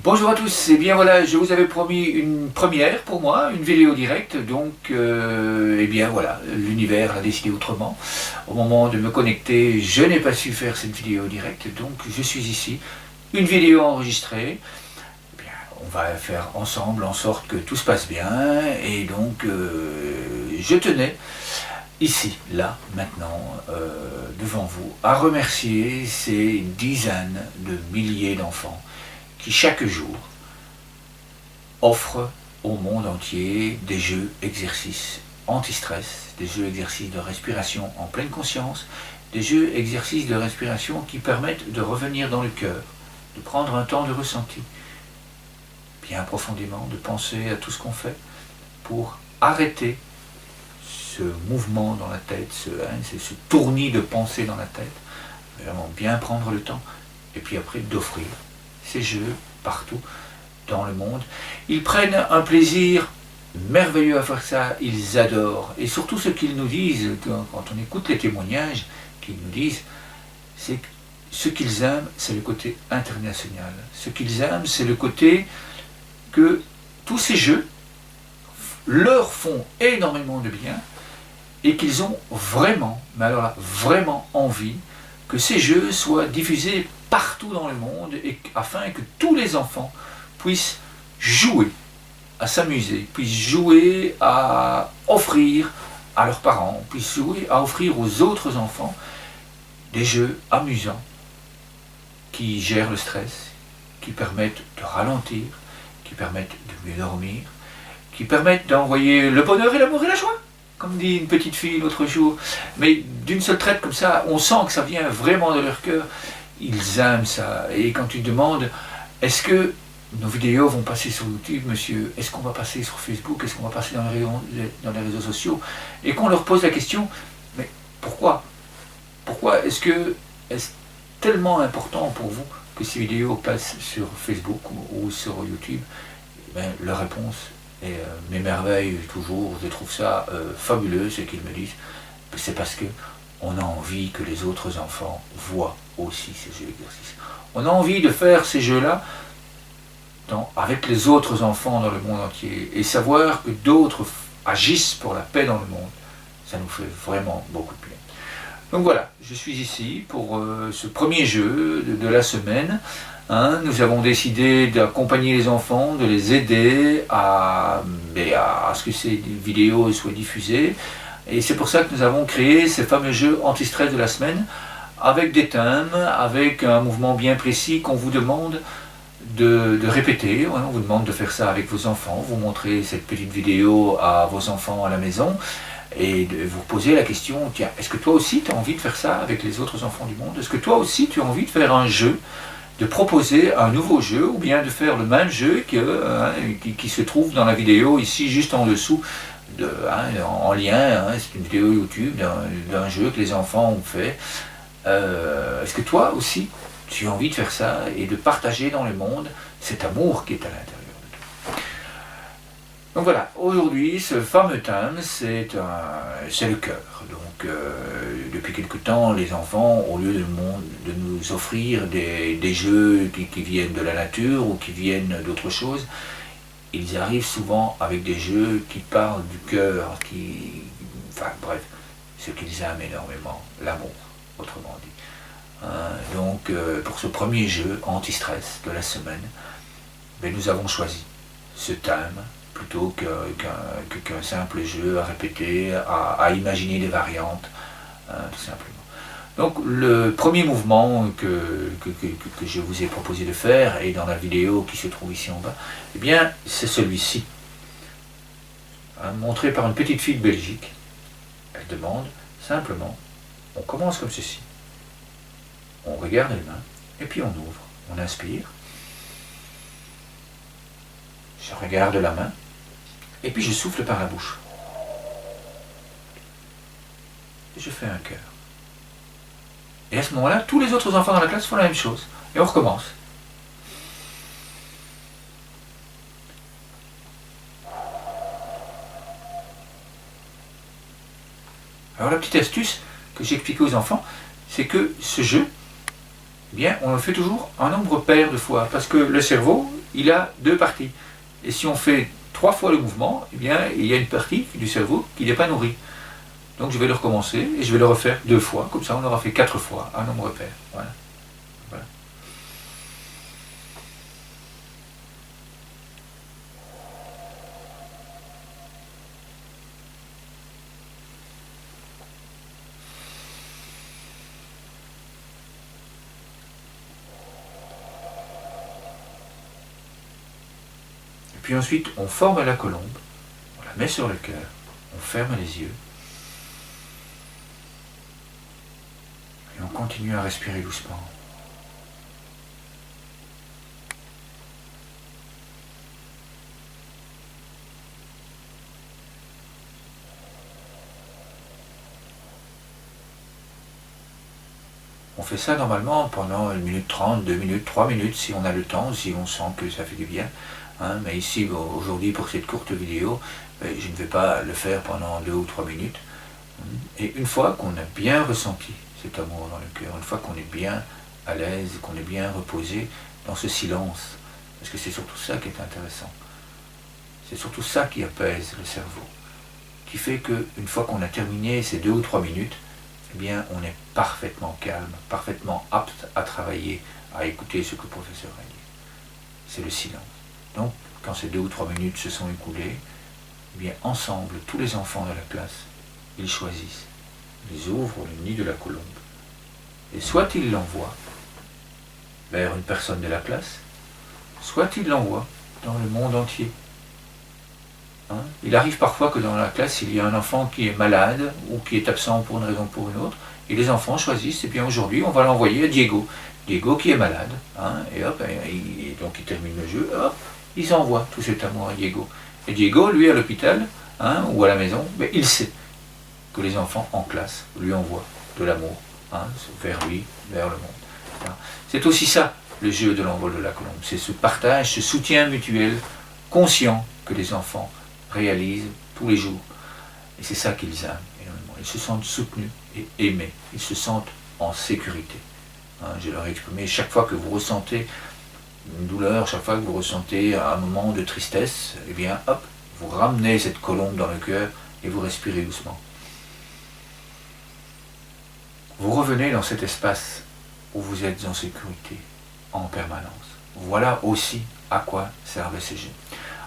Bonjour à tous, et bien voilà, je vous avais promis une première pour moi, une vidéo directe, donc et bien voilà, l'univers a décidé autrement. Au moment de me connecter, je n'ai pas su faire cette vidéo directe, donc je suis ici, une vidéo enregistrée. Eh bien, on va faire ensemble en sorte que tout se passe bien, et donc je tenais ici, là, maintenant, devant vous, à remercier ces dizaines de milliers d'enfants qui chaque jour offrent au monde entier des jeux exercices anti-stress, des jeux exercices de respiration en pleine conscience, des jeux exercices de respiration qui permettent de revenir dans le cœur, de prendre un temps de ressenti, bien profondément, de penser à tout ce qu'on fait pour arrêter ce mouvement dans la tête, ce tournis de pensée dans la tête, vraiment bien prendre le temps, et puis après d'offrir ces jeux partout dans le monde. Ils prennent un plaisir merveilleux à faire ça, ils adorent. Et surtout ce qu'ils nous disent, quand on écoute les témoignages qu'ils nous disent, c'est que ce qu'ils aiment, c'est le côté international. Ce qu'ils aiment, c'est le côté que tous ces jeux leur font énormément de bien et qu'ils ont vraiment, mais alors là, vraiment envie que ces jeux soient diffusés partout dans le monde et afin que tous les enfants puissent jouer, à s'amuser, puissent jouer à offrir à leurs parents, puissent jouer à offrir aux autres enfants des jeux amusants qui gèrent le stress, qui permettent de ralentir, qui permettent de mieux dormir, qui permettent d'envoyer le bonheur et l'amour et la joie, comme dit une petite fille l'autre jour, mais d'une seule traite comme ça, on sent que ça vient vraiment de leur cœur. Ils aiment ça. Et quand tu demandes, est-ce que nos vidéos vont passer sur YouTube, monsieur? Est-ce qu'on va passer sur Facebook? Est-ce qu'on va passer dans les réseaux sociaux? Et qu'on leur pose la question, mais pourquoi? Pourquoi est-ce tellement important pour vous que ces vidéos passent sur Facebook ou sur YouTube? Ben, leur réponse est m'émerveille toujours, je trouve ça fabuleux, ce qu'ils me disent. C'est parce que on a envie que les autres enfants voient aussi ces jeux d'exercice. On a envie de faire ces jeux-là avec les autres enfants dans le monde entier et savoir que d'autres agissent pour la paix dans le monde. Ça nous fait vraiment beaucoup de bien. Donc voilà, je suis ici pour ce premier jeu de la semaine. Nous avons décidé d'accompagner les enfants, de les aider à ce que ces vidéos soient diffusées. Et c'est pour ça que nous avons créé ces fameux jeux anti-stress de la semaine, avec des thèmes, avec un mouvement bien précis qu'on vous demande de répéter. On vous demande de faire ça avec vos enfants, vous montrez cette petite vidéo à vos enfants à la maison, et de vous poser la question, tiens, est-ce que toi aussi tu as envie de faire ça avec les autres enfants du monde? Est-ce que toi aussi tu as envie de faire un jeu, de proposer un nouveau jeu, ou bien de faire le même jeu qui se trouve dans la vidéo ici juste en dessous, en lien, c'est une vidéo YouTube d'un jeu que les enfants ont fait. Est-ce que toi aussi tu as envie de faire ça et de partager dans le monde cet amour qui est à l'intérieur de toi? Donc voilà, aujourd'hui ce fameux thème c'est le cœur. Donc depuis quelque temps les enfants, au lieu de nous offrir des jeux qui viennent de la nature ou qui viennent d'autre chose, ils arrivent souvent avec des jeux qui parlent du cœur, enfin bref, ce qu'ils aiment énormément, l'amour, autrement dit. Donc pour ce premier jeu anti-stress de la semaine, nous avons choisi ce thème plutôt qu'un simple jeu à répéter, à imaginer des variantes, tout simplement. Donc le premier mouvement que je vous ai proposé de faire, et dans la vidéo qui se trouve ici en bas, eh bien c'est celui-ci, montré par une petite fille de Belgique. Elle demande simplement, on commence comme ceci. On regarde les mains, et puis on ouvre, on inspire. Je regarde la main, et puis je souffle par la bouche. Et je fais un cœur. Et à ce moment-là, tous les autres enfants dans la classe font la même chose. Et on recommence. Alors la petite astuce que j'ai expliquée aux enfants, c'est que ce jeu, eh bien, on le fait toujours un nombre pair de fois, parce que le cerveau, il a deux parties. Et si on fait 3 fois le mouvement, eh bien, il y a une partie du cerveau qui n'est pas nourrie. Donc je vais le recommencer et je vais le refaire 2 fois, comme ça on aura fait 4 fois un nombre pair. Voilà. Voilà. Et puis ensuite, on forme la colombe, on la met sur le cœur, on ferme les yeux et on continue à respirer doucement. On fait ça normalement pendant 1 minute 30, 2 minutes, 3 minutes si on a le temps, si on sent que ça fait du bien. Hein, mais ici, aujourd'hui, pour cette courte vidéo, je ne vais pas le faire pendant 2 ou 3 minutes. Et une fois qu'on a bien ressenti cet amour dans le cœur, une fois qu'on est bien à l'aise, qu'on est bien reposé dans ce silence, parce que c'est surtout ça qui est intéressant, c'est surtout ça qui apaise le cerveau, qui fait qu'une fois qu'on a terminé ces 2 ou 3 minutes, eh bien, on est parfaitement calme, parfaitement apte à travailler, à écouter ce que le professeur a dit. C'est le silence. Donc, quand ces 2 ou 3 minutes se sont écoulées, eh bien, ensemble, tous les enfants de la classe, ils choisissent, ils ouvrent le nid de la colombe, et soit ils l'envoient vers une personne de la classe, soit ils l'envoient dans le monde entier. Hein? Il arrive parfois que dans la classe, il y a un enfant qui est malade ou qui est absent pour une raison ou pour une autre, et les enfants choisissent, et bien aujourd'hui, on va l'envoyer à Diego. Diego qui est malade, hein, et hop, donc il termine le jeu, hop, ils envoient tout cet amour à Diego. Et Diego, lui, à l'hôpital, hein, ou à la maison, mais il sait que les enfants en classe lui envoient de l'amour, hein, vers lui, vers le monde. Hein. C'est aussi ça, le jeu de l'envol de la colombe, c'est ce partage, ce soutien mutuel, conscient que les enfants réalisent tous les jours. Et c'est ça qu'ils aiment énormément. Ils se sentent soutenus et aimés. Ils se sentent en sécurité. Hein, je leur ai exprimé, chaque fois que vous ressentez une douleur, chaque fois que vous ressentez un moment de tristesse, eh bien, hop, vous ramenez cette colombe dans le cœur et vous respirez doucement. Vous revenez dans cet espace où vous êtes en sécurité, en permanence. Voilà aussi à quoi servent ces jeux.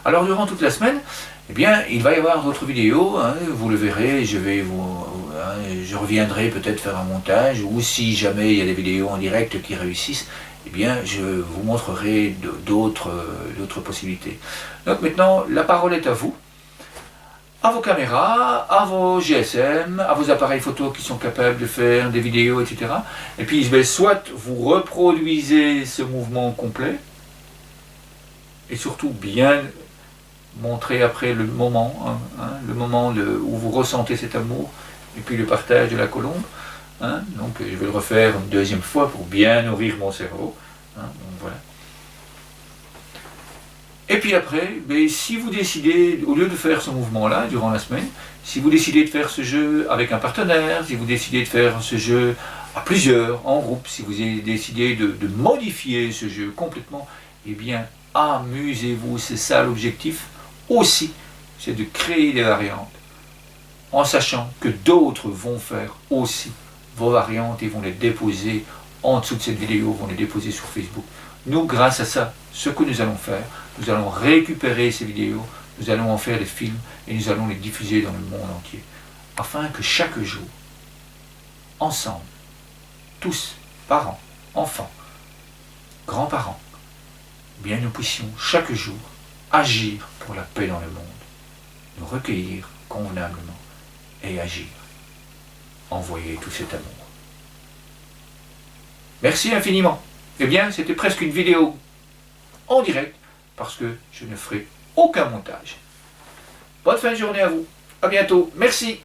Alors durant toute la semaine, eh bien, il va y avoir d'autres vidéos, hein, vous le verrez, je reviendrai peut-être faire un montage, ou si jamais il y a des vidéos en direct qui réussissent, eh bien, je vous montrerai d'autres possibilités. Donc maintenant, la parole est à vous, à vos caméras, à vos GSM, à vos appareils photo qui sont capables de faire des vidéos, etc. Et puis, soit vous reproduisez ce mouvement complet, et surtout bien montrer après le moment, le moment où vous ressentez cet amour, et puis le partage de la colombe. Hein, donc je vais le refaire une deuxième fois pour bien nourrir mon cerveau. Hein, donc voilà. Et puis après, si vous décidez, au lieu de faire ce mouvement-là durant la semaine, si vous décidez de faire ce jeu avec un partenaire, si vous décidez de faire ce jeu à plusieurs, en groupe, si vous décidez de modifier ce jeu complètement, eh bien amusez-vous, c'est ça l'objectif aussi, c'est de créer des variantes, en sachant que d'autres vont faire aussi vos variantes et vont les déposer en dessous de cette vidéo, vont les déposer sur Facebook. Nous, grâce à ça, ce que nous allons faire, nous allons récupérer ces vidéos, nous allons en faire des films et nous allons les diffuser dans le monde entier, afin que chaque jour, ensemble, tous, parents, enfants, grands-parents, bien nous puissions chaque jour agir pour la paix dans le monde, nous recueillir convenablement et agir, envoyer tout cet amour. Merci infiniment. Eh bien, c'était presque une vidéo en direct, parce que je ne ferai aucun montage. Bonne fin de journée à vous. À bientôt. Merci.